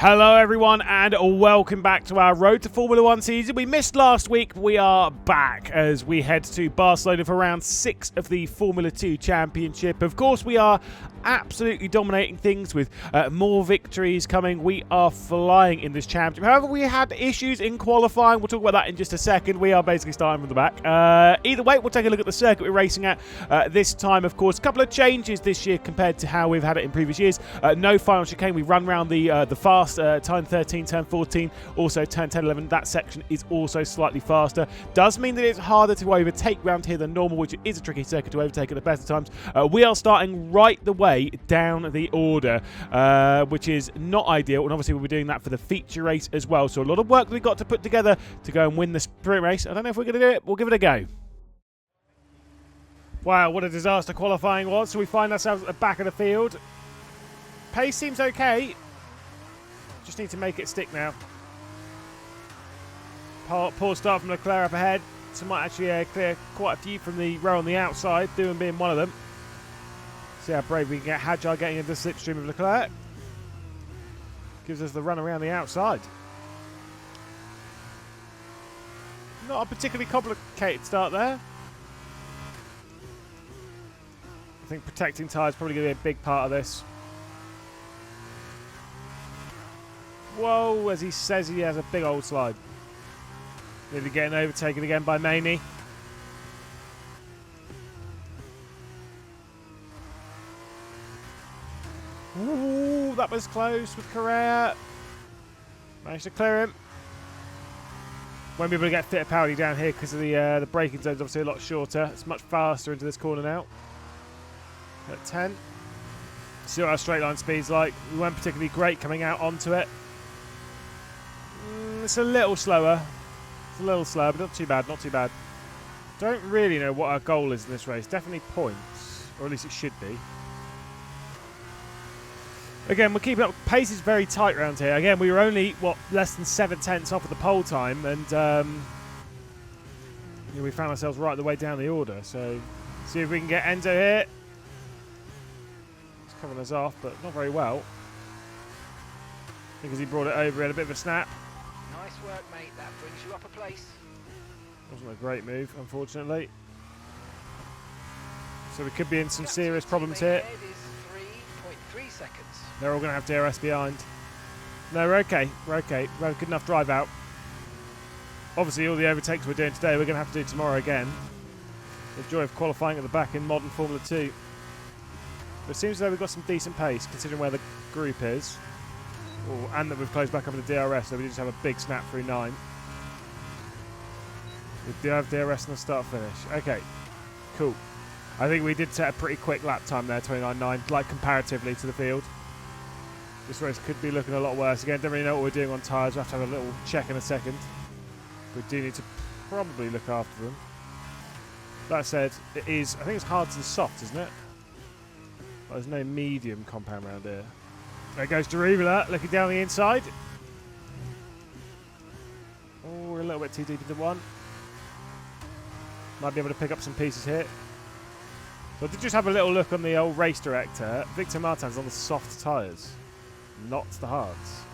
Hello everyone and welcome back to our Road to Formula 1 season. We missed last week, we are back as we head to Barcelona for round 6 of the Formula 2 Championship. Of course we are absolutely dominating things with more victories coming. We are flying in this championship. However, we had issues in qualifying. We'll talk about that in just a second. We are basically starting from the back. Either way, we'll take a look at the circuit we're racing at this time. Of course, a couple of changes this year compared to how we've had it in previous years. No final chicane. We run around the fast turn 13, turn 14, also turn 10, 11. That section is also slightly faster. Does mean that it's harder to overtake round here than normal, which is a tricky circuit to overtake at the best of times. We are starting right the way down the order, which is not ideal, and obviously we'll be doing that for the feature race as well. So a lot of work we've got to put together to go and win the sprint race. I don't know if we're going to do it. We'll give it a go. Wow, what a disaster qualifying was. So we find ourselves at the back of the field. Pace seems okay. Just need to make it stick now. Poor start from Leclerc up ahead. So might actually clear quite a few from the row on the outside, Doohan being one of them. See how brave we can get. Hadjar getting into the slipstream of Leclerc. Gives us the run around the outside. Not a particularly complicated start there. I think protecting tyres is probably going to be a big part of this. Whoa, as he says, he has a big old slide. Nearly getting overtaken again by Maney. Ooh, that was close with Correa. Managed to clear him. Won't be able to get Fittipaldi down here because of the braking zone's obviously a lot shorter. It's much faster into this corner now. At 10. See what our straight line speed's like. We weren't particularly great coming out onto it. It's a little slower. It's a little slower, but not too bad, not too bad. Don't really know what our goal is in this race. Definitely points, or at least it should be. Again, we're keeping up. Pace is very tight around here. Again, we were only, less than 7/10 off of the pole time, and we found ourselves right the way down the order. So, see if we can get Enzo here. He's covering us off, but not very well. Because he brought it over, he had a bit of a snap. Nice work, mate. That brings you up a place. Wasn't a great move, unfortunately. So we could be in some serious problems here. 3.3 seconds. They're all going to have DRS behind. No, we're okay. We're okay. We have a good enough drive out. Obviously, all the overtakes we're doing today, we're going to have to do tomorrow again. The joy of qualifying at the back in modern Formula 2. But it seems as though we've got some decent pace, considering where the group is. Oh, and that we've closed back up into DRS, so we just have a big snap through 9. We do have DRS in the start-finish. Okay, cool. I think we did set a pretty quick lap time there, 29.9, like comparatively to the field. This race could be looking a lot worse. Again, don't really know what we're doing on tyres. We'll have to have a little check in a second. We do need to probably look after them. That said, it is, I think it's hard and soft, isn't it? Well, there's no medium compound around here. There goes Derivula, looking down the inside. Oh, we're a little bit too deep into one. Might be able to pick up some pieces here. So I did just have a little look on the old race director. Victor Martin's on the soft tyres, not the hards.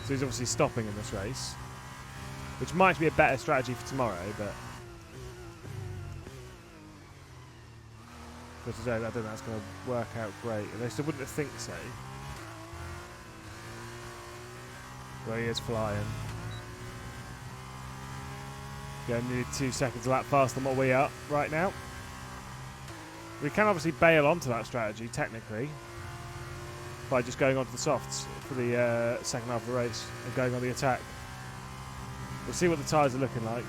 So he's obviously stopping in this race, which might be a better strategy for tomorrow, but for today, I don't think that's going to work out great. At least I wouldn't think so. Well, he is flying. Yeah, nearly 2 seconds a lap faster than what we are right now. We can obviously bail onto that strategy, technically, by just going onto the softs for the second half of the race and going on the attack. We'll see what the tyres are looking like.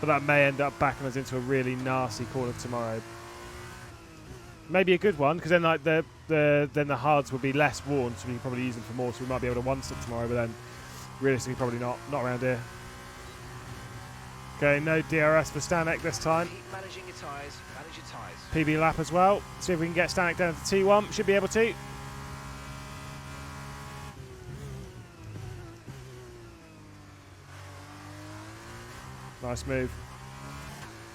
But that may end up backing us into a really nasty corner tomorrow. Maybe a good one, because then like the hards will be less worn, so we can probably use them for more, so we might be able to one-stick tomorrow, but then realistically probably not around here. Okay, no DRS for Stanek this time. Keep managing your tyres, manage your tyres. PB lap as well. See if we can get Stanek down to T1. Should be able to. Nice move.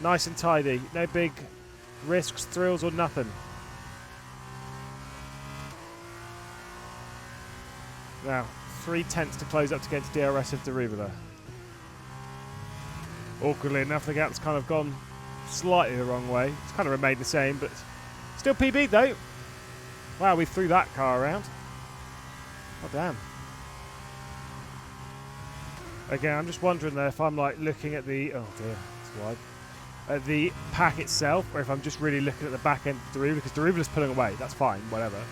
Nice and tidy. No big risks, thrills or nothing. Now, 3/10 to close up to get to DRS of Derivula. Awkwardly enough, the gap's kind of gone slightly the wrong way. It's kind of remained the same, but still PB'd though. Wow, we threw that car around. Oh, damn. Again, I'm just wondering there if I'm like looking at the... Oh dear, it's wide. At the pack itself, or if I'm just really looking at the back end of Derivula, because Derivula's pulling away. That's fine, whatever.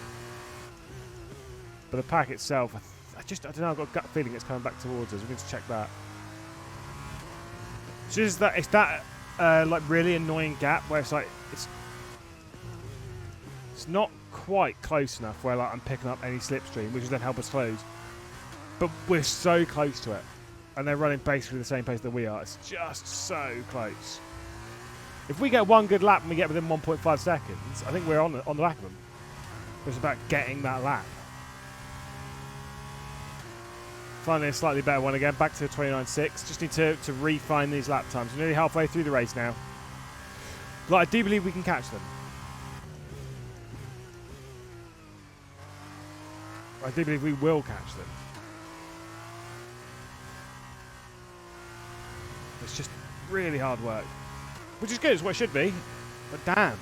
But the pack itself, I don't know, I've got a gut feeling it's coming back towards us. We need to check that. So it's that like really annoying gap where it's like it's not quite close enough where like I'm picking up any slipstream, which will then help us close. But we're so close to it, and they're running basically the same pace that we are. It's just so close. If we get one good lap and we get within 1.5 seconds, I think we're on the back of them. It's about getting that lap. Finally, a slightly better one again, back to 29.6. Just need to refine these lap times. We're nearly halfway through the race now. But I do believe we can catch them. I do believe we will catch them. It's just really hard work. Which is good, it's what it should be. But damn.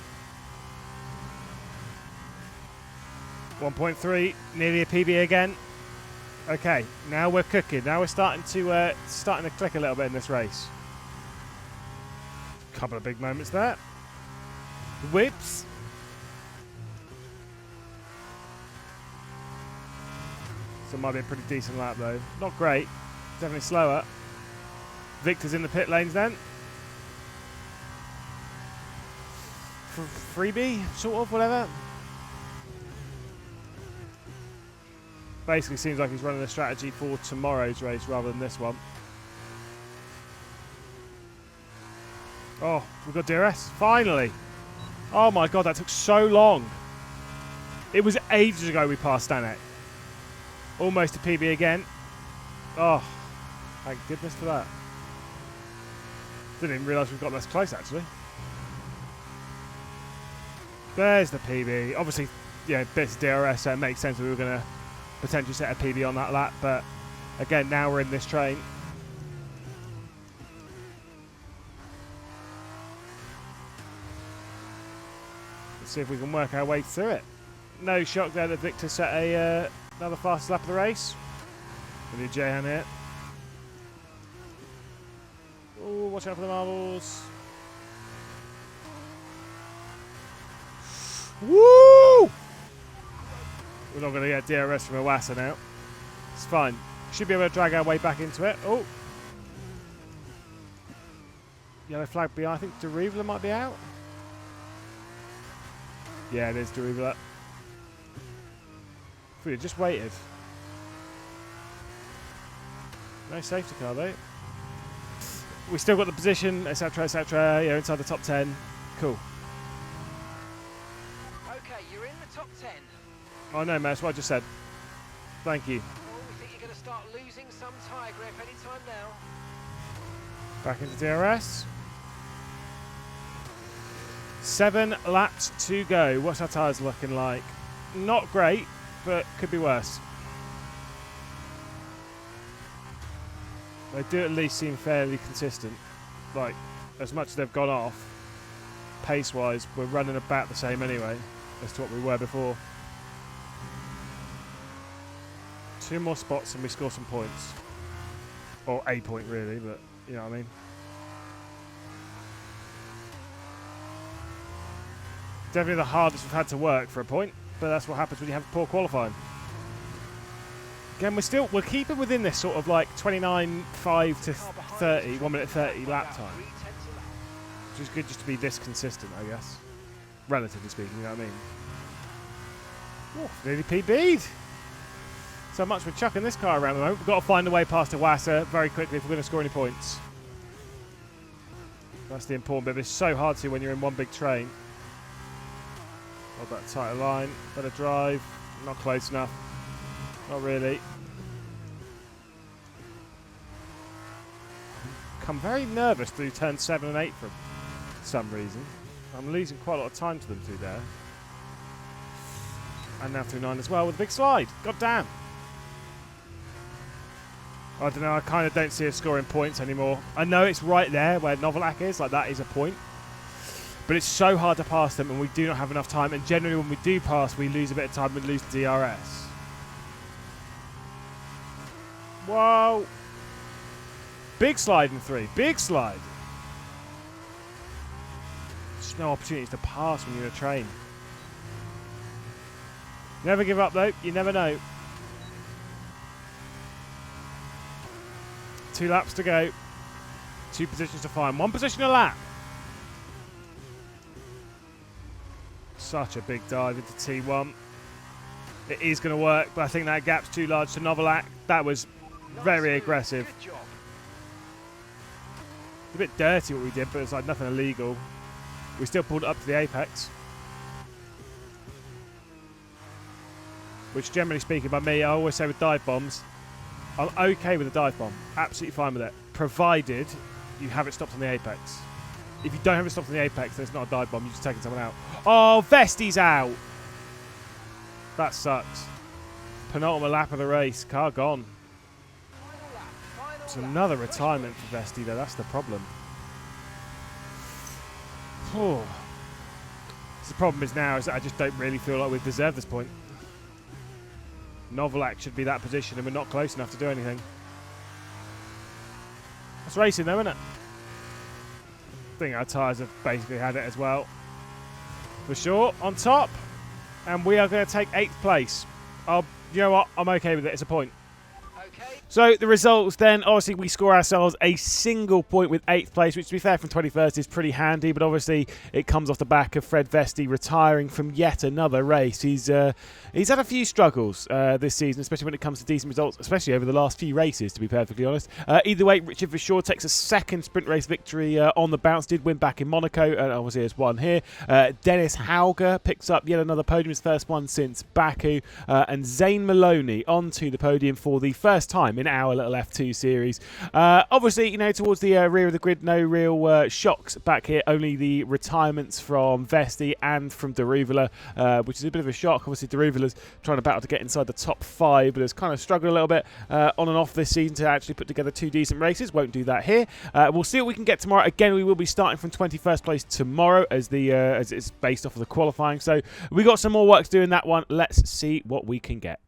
1.3, nearly a PB again. Okay, now we're cooking. Now we're starting to click a little bit in this race. A couple of big moments there. Whips. So it might be a pretty decent lap though. Not great. Definitely slower. Victor's in the pit lanes then. Freebie, sort of, whatever. Basically seems like he's running a strategy for tomorrow's race rather than this one. Oh, we've got DRS. Finally. Oh my god, that took so long. It was ages ago we passed Stanek. Almost a PB again. Oh, thank goodness for that. Didn't even realise we've got this close actually. There's the PB. Obviously, yeah, bits of DRS, so it makes sense that we were going to potentially set a PB on that lap, but again, now we're in this train. Let's see if we can work our way through it. No shock there that Victor set another fastest lap of the race. With your J-Han here. Oh, watch out for the marbles. Woo! We're not going to get DRS from Iwasa now. It's fine. Should be able to drag our way back into it. Oh. Yellow flag behind. I think Derivula might be out. Yeah, it is Derivula. If we had just waited. No safety car though. We still got the position, etc., etc. Yeah, inside the top 10. Cool. Okay, you're in the top 10. I know, man. That's what I just said. Thank you. Oh, we think you're going to start losing some tyre grip anytime now. Back into DRS. 7 laps to go. What's our tyres looking like? Not great, but could be worse. They do at least seem fairly consistent. Like, as much as they've gone off, pace-wise, we're running about the same anyway as to what we were before. 2 more spots and we score some points. Or a point, really, but you know what I mean. Definitely the hardest we've had to work for a point, but that's what happens when you have poor qualifying. Again, we're keeping within this sort of like 29.5 to 30, 1 minute 30 lap time. Which is good just to be this consistent, I guess. Relatively speaking, you know what I mean? Oh, nearly PB'd. So much for chucking this car around the moment. We've got to find a way past Iwasa very quickly if we're going to score any points. That's the important bit. It's so hard to when you're in one big train. Hold that tighter line. Better drive. Not close enough. Not really. I'm very nervous through turn 7 and 8 for some reason. I'm losing quite a lot of time to them through there. And now through 9 as well with a big slide. God damn. I don't know, I kind of don't see us scoring points anymore. I know it's right there where Novalak is, like that is a point. But it's so hard to pass them and we do not have enough time. And generally when we do pass, we lose a bit of time and lose the DRS. Whoa. Big slide in 3. Big slide. There's no opportunities to pass when you're in a train. Never give up though. You never know. 2 laps to go. 2 positions to find. 1 position a lap. Such a big dive into T1. It is going to work, but I think that gap's too large to Novalak. That was very aggressive. Good job. A bit dirty what we did, but it's like nothing illegal. We still pulled it up to the apex. Which, generally speaking, by me, I always say with dive bombs, I'm okay with a dive bomb. Absolutely fine with it. Provided you have it stopped on the apex. If you don't have it stopped on the apex, then it's not a dive bomb. You're just taking someone out. Oh, Vesti's out. That sucks. Penultimate lap of the race. Car gone. It's another retirement for Vesti, though. That's the problem. Oh. The problem is now is that I just don't really feel like we've deserved this point. Novalak should be that position, and we're not close enough to do anything. That's racing, though, isn't it? I think our tyres have basically had it as well. For sure, on top. And we are going to take 8th place. You know what? I'm okay with it. It's a point. Okay. So the results then, obviously we score ourselves a single point with 8th place, which to be fair from 21st is pretty handy, but obviously it comes off the back of Fred Vesti retiring from yet another race. He's had a few struggles this season, especially when it comes to decent results, especially over the last few races, to be perfectly honest. Either way, Richard Verschoor takes a 2nd sprint race victory on the bounce, did win back in Monaco, and obviously there's one here. Dennis Hauger picks up yet another podium, his first one since Baku, and Zane Maloney onto the podium for the first time in our little F2 series. Obviously, you know, towards the rear of the grid, no real shocks back here, only the retirements from Vesti and from Daruvula, which is a bit of a shock. Obviously, Daruvala's trying to battle to get inside the top 5, but has kind of struggled a little bit on and off this season to actually put together 2 decent races. Won't do that here. We'll see what we can get tomorrow. Again, we will be starting from 21st place tomorrow as it's based off of the qualifying. So we got some more work to do in that one. Let's see what we can get.